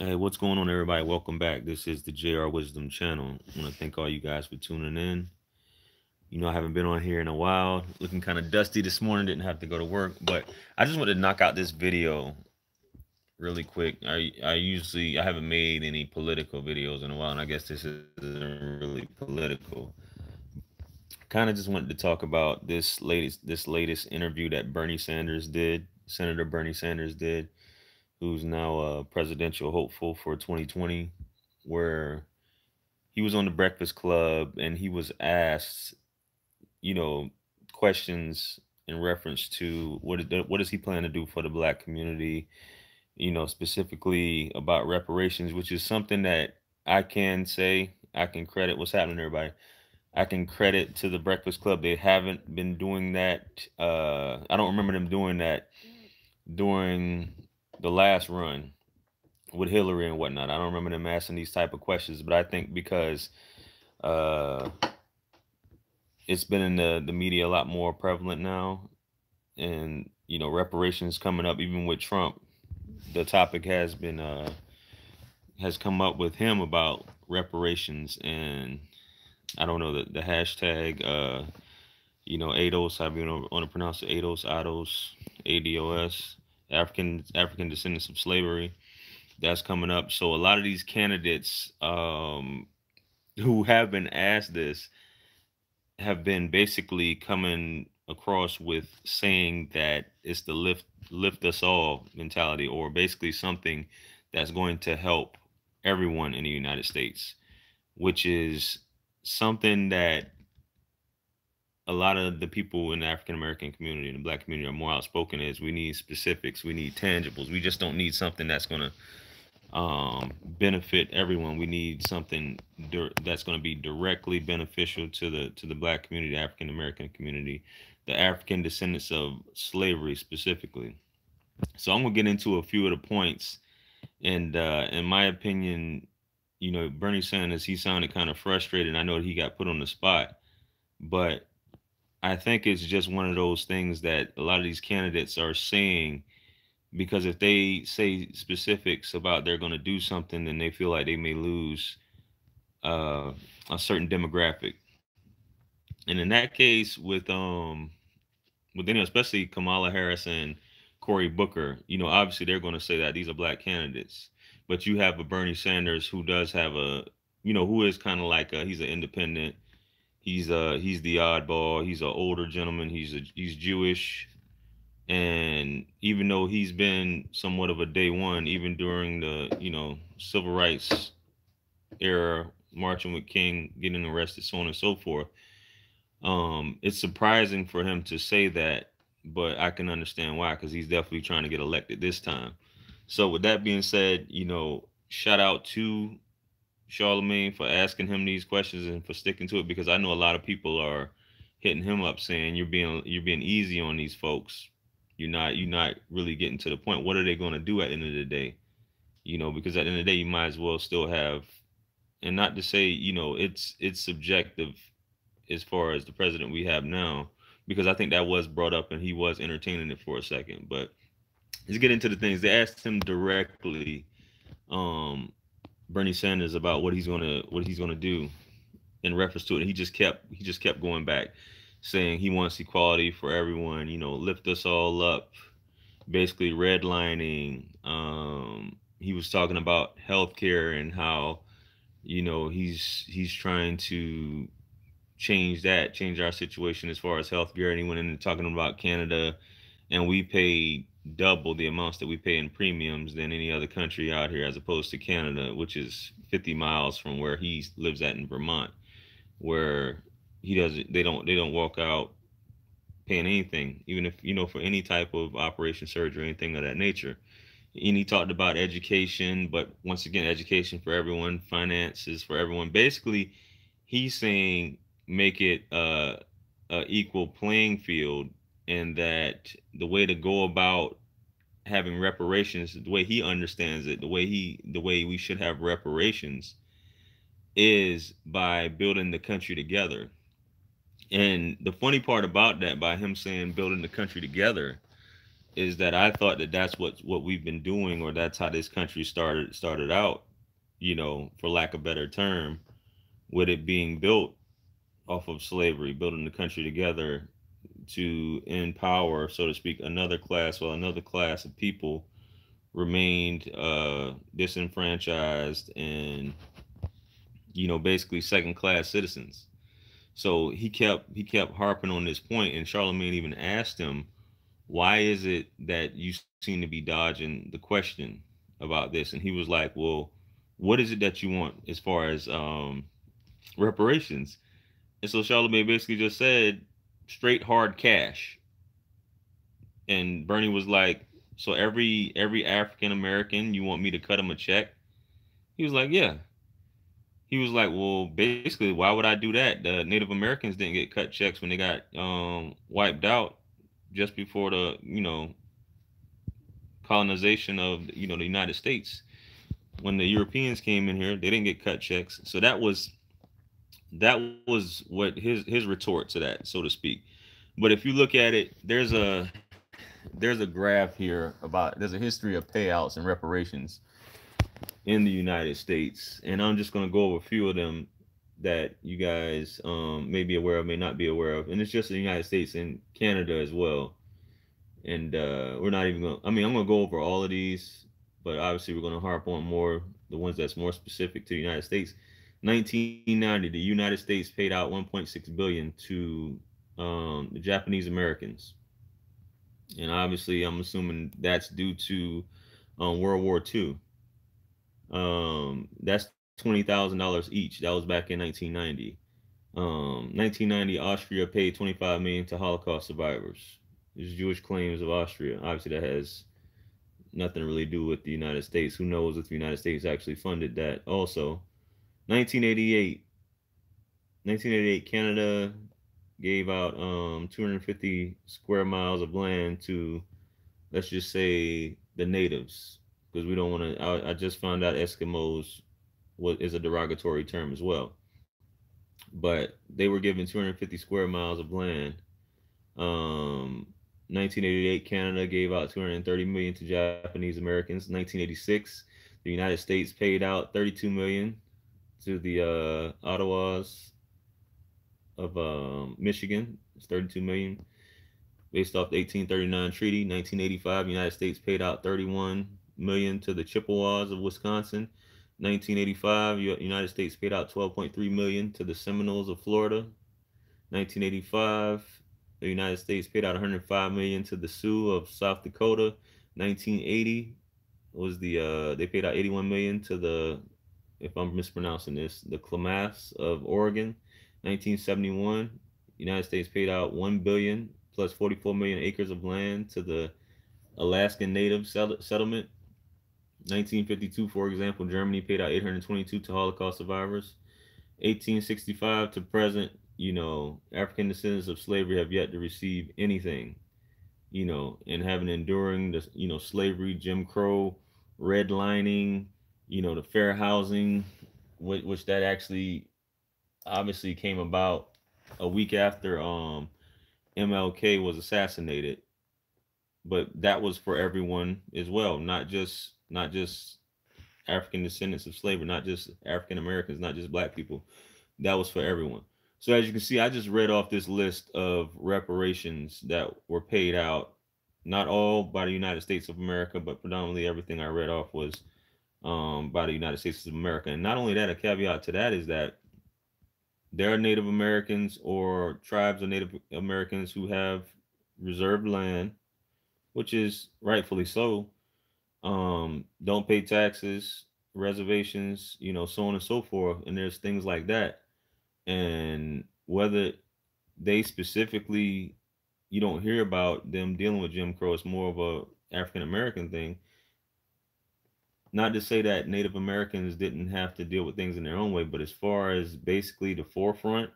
Hey, what's going on, everybody? Welcome back. This is the JR Wisdom channel. I want to thank all you guys for tuning in. I haven't been on here in a while. Looking kind of dusty this morning. Didn't have to go to work, but I just wanted to knock out this video really quick. I haven't made any political videos in a while, and I guess this isn't really political. Kind of just wanted to talk about this latest interview that Bernie Sanders did, Senator Bernie Sanders did, who's now a presidential hopeful for 2020, where he was on the Breakfast Club and he was asked, you know, questions in reference to what does he plan to do for the black community, specifically about reparations, which is something that I can say I can credit what's happening, everybody. I can credit to the Breakfast Club. They haven't been doing that. I don't remember them doing that during the last run with Hillary and whatnot. I don't remember them asking these type of questions, but I think because uh, it's been in the media a lot more prevalent now, and reparations coming up, even with Trump, the topic has come up with him about reparations, and I don't know the hashtag. ADOS. How do you want to pronounce it? ADOS, ADOS, African descendants of slavery. That's coming up. So a lot of these candidates who have been asked this have been basically coming across with saying that it's the lift us all mentality, or basically something that's going to help everyone in the United States, which is something that a lot of the people in the African American community and the black community are more outspoken is we need specifics, we need tangibles. We just don't need something that's going to benefit everyone. We need something that's going to be directly beneficial to the black community, the African American community, the African descendants of slavery specifically. So I'm gonna get into a few of the points, and in my opinion, Bernie Sanders, he sounded kind of frustrated. I know he got put on the spot, but I think it's just one of those things that a lot of these candidates are saying, because if they say specifics about they're going to do something, then they feel like they may lose a certain demographic. And in that case, with especially Kamala Harris and Cory Booker, obviously they're going to say that these are black candidates. But you have a Bernie Sanders who does have who is kind of like he's an independent. He's the oddball. He's an older gentleman. He's Jewish, and even though he's been somewhat of a day one, even during the civil rights era, marching with King, getting arrested, so on and so forth, it's surprising for him to say that, but I can understand why, because he's definitely trying to get elected this time. So with that being said, shout out to Charlemagne for asking him these questions and for sticking to it, because I know a lot of people are hitting him up saying you're being easy on these folks. You're not really getting to the point. What are they going to do at the end of the day? Because at the end of the day, you might as well still have, and not to say it's subjective as far as the president we have now, because I think that was brought up and he was entertaining it for a second. But let's get into the things. They asked him directly, um, Bernie Sanders, about what he's gonna do in reference to it. And he just kept going back, saying he wants equality for everyone. Lift us all up. Basically, redlining. He was talking about healthcare and how he's trying to change our situation as far as healthcare. And he went into talking about Canada, and we pay double the amounts that we pay in premiums than any other country out here, as opposed to Canada, which is 50 miles from where he lives at in Vermont, where he doesn't they don't walk out paying anything, even if for any type of operation, surgery, anything of that nature. And he talked about education, but once again, education for everyone, finances for everyone. Basically, he's saying make it a equal playing field, and that the way to go about having reparations, the way he understands it, the way we should have reparations, is by building the country together. And the funny part about that, by him saying building the country together, is that I thought that that's what we've been doing, or that's how this country started out, for lack of a better term, with it being built off of slavery, building the country together to empower, so to speak, another class, while another class of people remained disenfranchised and basically second class citizens. So he kept harping on this point, and Charlemagne even asked him, "Why is it that you seem to be dodging the question about this?" And he was like, "Well, what is it that you want as far as reparations?" And so Charlemagne basically just said, "Straight hard cash." And Bernie was like, "So every African American, you want me to cut him a check?" He was like, "Yeah." He was like, "Well, basically, why would I do that? The Native Americans didn't get cut checks when they got wiped out just before the colonization of the United States. When the Europeans came in here, they didn't get cut checks. So that was what his retort to that, so to speak. But if you look at it, there's a graph here about there's a history of payouts and reparations in the United States, and I'm just gonna go over a few of them that you guys may be aware of, may not be aware of, and it's just in the United States and Canada as well. And we're not even going. I mean, I'm going to go over all of these, but obviously we're going to harp on more the ones that's more specific to the United States. 1990, the United States paid out 1.6 billion to the Japanese Americans, and obviously I'm assuming that's due to World War II. That's $20,000 each. That was back in 1990. 1990, Austria paid 25 million to Holocaust survivors. There's Jewish claims of Austria. Obviously, that has nothing to really do with the United States. Who knows if the United States actually funded that? Also, 1988, 1988, Canada gave out 250 square miles of land to, let's just say, the natives, because we don't want to. I just found out Eskimos what is a derogatory term as well, but they were given 250 square miles of land. 1988, Canada gave out 230 million to Japanese Americans. 1986, the United States paid out 32 million to the Ottawas of Michigan. It's 32 million based off the 1839 treaty. 1985, the United States paid out 31 million to the Chippewas of Wisconsin. 1985, United States paid out 12.3 million to the Seminoles of Florida. 1985, the United States paid out 105 million to the Sioux of South Dakota. 1980 was they paid out 81 million to the, if I'm mispronouncing this, the Klamaths of Oregon. 1971, United States paid out 1 billion plus 44 million acres of land to the Alaskan Native settlement. 1952, for example, Germany paid out 822 to Holocaust survivors. 1865 to present, African descendants of slavery have yet to receive anything, and having enduring the, slavery, Jim Crow, redlining, the fair housing, which that actually obviously came about a week after MLK was assassinated, but that was for everyone as well, not just African descendants of slavery, not just African Americans, not just black people. That was for everyone. So as you can see, I just read off this list of reparations that were paid out, not all by the United States of America, but predominantly everything I read off was by the United States of America. And not only that, a caveat to that is that there are Native Americans or tribes of Native Americans who have reserved land, which is rightfully so. Don't pay taxes, reservations, so on and so forth. And there's things like that. And whether they specifically, you don't hear about them dealing with Jim Crow, it's more of a African American thing. Not to say that Native Americans didn't have to deal with things in their own way, but as far as basically the forefront,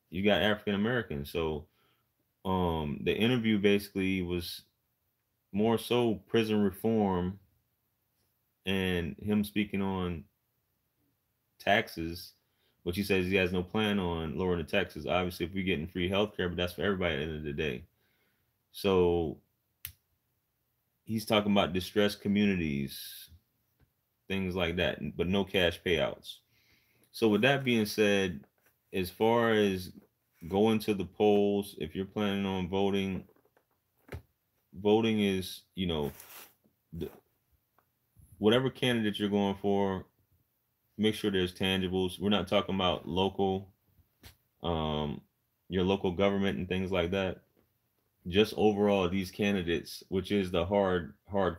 you got African Americans. So the interview basically was more so prison reform and him speaking on taxes, which he says he has no plan on lowering the taxes. Obviously, if we're getting free healthcare, but that's for everybody at the end of the day. So he's talking about distressed communities, things like that, but no cash payouts. So with that being said, as far as going to the polls, if you're planning on voting, voting is, whatever candidate you're going for, make sure there's tangibles. We're not talking about um, your local government and things like that. Just overall, these candidates, which is the hard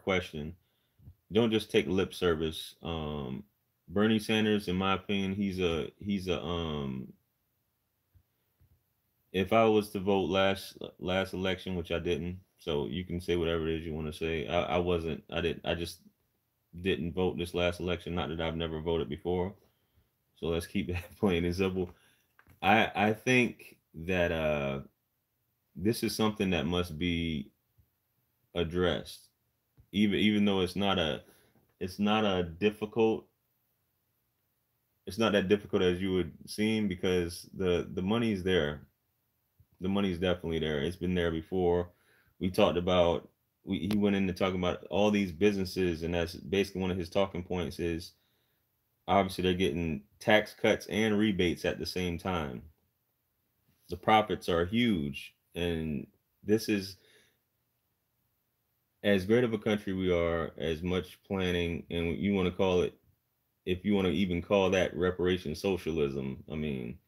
question. Don't just take lip service. Bernie Sanders, in my opinion, he's a if I was to vote last election, which I didn't, so you can say whatever it is you want to say. I wasn't. I didn't. I just didn't vote this last election. Not that I've never voted before. So let's keep that plain and simple. I think that this is something that must be addressed, even though it's not a difficult it's not that difficult as you would seem, because the money's there. The money's definitely there. It's been there before. We talked about he went into talking about all these businesses, and that's basically one of his talking points is obviously they're getting tax cuts and rebates at the same time. The profits are huge, and this is as great of a country we are, as much planning, and you want to call it, if you want to even call that reparation socialism, I mean,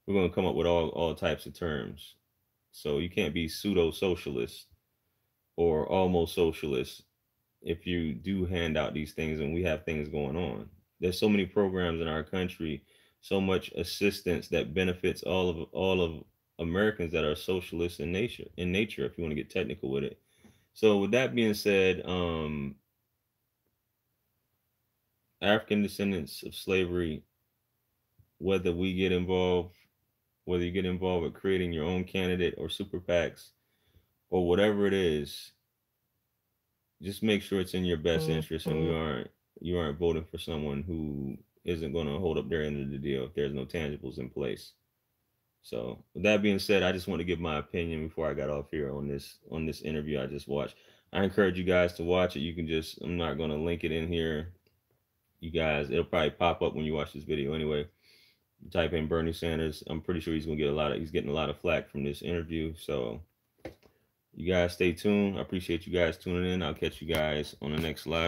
we're going to come up with all types of terms. So you can't be pseudo socialist or almost socialist if you do hand out these things and we have things going on. There's so many programs in our country, so much assistance that benefits all of Americans that are socialist in nature, if you want to get technical with it. So with that being said, African descendants of slavery, whether we get involved, whether you get involved with creating your own candidate or super PACs or whatever it is, just make sure it's in your best interest, and you aren't voting for someone who isn't going to hold up their end of the deal if there's no tangibles in place. So with that being said, I just want to give my opinion before I got off here on this interview I just watched. I encourage you guys to watch it. You can just, I'm not going to link it in here. You guys, it'll probably pop up when you watch this video anyway. Type in Bernie Sanders. I'm pretty sure he's getting a lot of flack from this interview. So you guys stay tuned. I appreciate you guys tuning in. I'll catch you guys on the next live